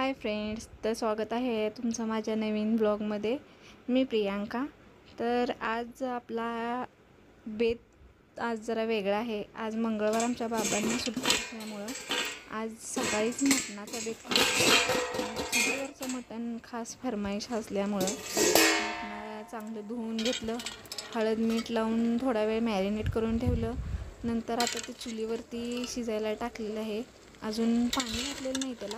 Hi friends, तर स्वागत आहे तुमचं माझ्या नवीन ब्लॉगमध्ये। मी प्रियांका। तर आज आपला बेत आज जरा वेगळा आहे। आज मंगळवार आमच्या बाबांना सुट्टी असल्यामुळं आज सकाळीच मटणाचा बेत केला। चुलीवरचं मटण खास फरमाईश असल्यामुळं मटण चांगलं धुवून घेतलं, हळद मीठ लावून थोडा वेळ मॅरिनेट करून ठेवलं। नंतर आता ते चुलीवरती शिजायला टाकलेलं आहे। अजून पाणी घातलेलं नाही त्याला।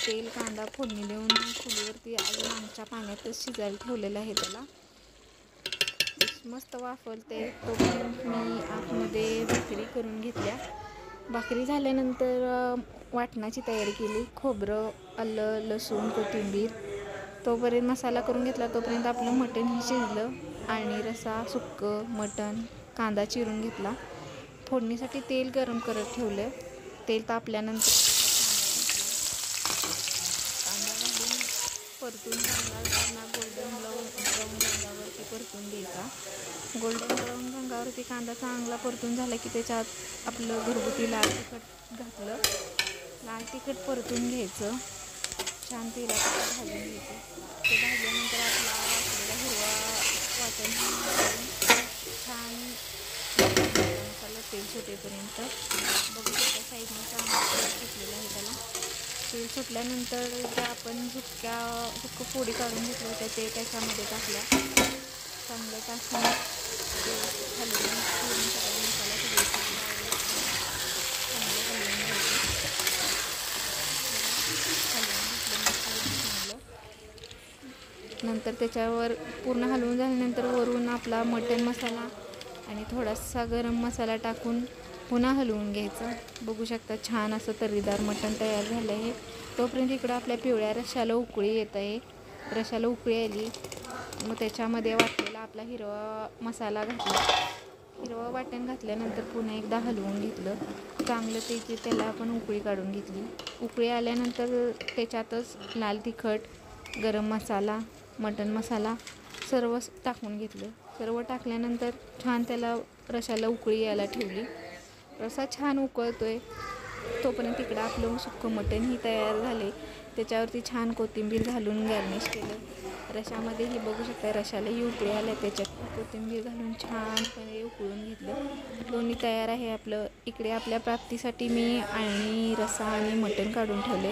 तेल कांदा फोडणी देऊन चुलीवरती अजून आमच्या पाण्यातच शिजायला ठेवलेलं आहे त्याला। मस्त वाफवते तोपर्यंत मी आतमध्ये भाकरी करून घेतल्या। भाकरी झाल्यानंतर वाटणाची तयारी केली। खोबरं, आलं, लसूण, कोथिंबीर तोपर्यंत मसाला करून घेतला। तोपर्यंत आपलं मटण हे शिजलं आणि रस्सा, सुक्कं मटण, कांदा चिरून घेतला। फोडणीसाठी तेल गरम करत ठेवलं। तेल तापल्यानंतर परतून कांदा गोल्डन ब्राऊन रंगावरती परतून घ्यायचा। गोल्डन ब्राऊन रंगावरती कांदा चांगला परतून झाला की त्याच्यात आपलं घरगुती लाल तिखट घातलं। लाल तिखट परतून घ्यायचं, छान तेलात भाजून घ्यायचं। ते भाजल्यानंतर आपला वाटलेला हिरवा वाटण छान मसाला तेल सुटेपर्यंत बघू शकता। साईडने चांगला सुटलेला आहे त्याला। तेल सुटल्यानंतर ज्या आपण सुक्कं फोडी काढून घेतलं होत्या ते त्याच्यामध्ये टाकल्या। चांगलं टाकून ते हलवून पूर्ण सगळा मसाला सगळीकडे चांगलं हलवून घ्यायचं। नंतर त्याच्यावर पूर्ण हलवून झाल्यानंतर वरून आपला मटण मसाला आणि थोडासा गरम मसाला टाकून पुन्हा हलवून घ्यायचं। बघू शकता छान असं तर्रीदार मटण तयार झालं आहे। तोपर्यंत इकडं आपल्या पिवळ्या रश्श्याला उकळी येत आहे। रश्श्याला उकळी आली मग त्याच्यामध्ये वाटलेला आपला हिरवा मसाला घातला। हिरवं वाटण घातल्यानंतर पुन्हा एकदा हलवून घेतलं चांगलं। त्याला आपण उकळी काढून घेतली। उकळी आल्यानंतर त्याच्यातच लाल तिखट, गरम मसाला, मटण मसाला सर्व टाकून घेतलं। सर्व टाकल्यानंतर छान त्याला रश्श्याला उकळी यायला ठेवली। रस्सा छान उकळतोय तोपर्यंत इकडं आपलं सुक्कं मटण ही तयार झाले। त्याच्यावरती छान कोथिंबीर घालून गार्निश केलं। रश्श्यामध्येही बघू शकता रश्श्यालाही उकळी आल्या, त्याच्यात कोथिंबीर घालून छानपणे उकळून घेतलं। दोन्ही तयार आहे आपलं। इकडे आपल्या प्राप्तीसाठी मी आणि रस्सा आणि मटण काढून ठेवले।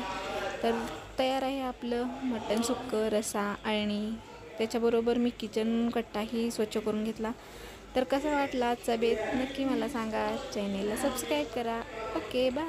तर तयार आहे आपलं मटण सुक्कं, रस्सा आणि त्याच्याबरोबर मी किचन कट्टाही स्वच्छ करून घेतला। तर कसा वाटला आजचा बेत नक्की मला सांगा। चॅनेलला सबस्क्राईब करा। Okay bye.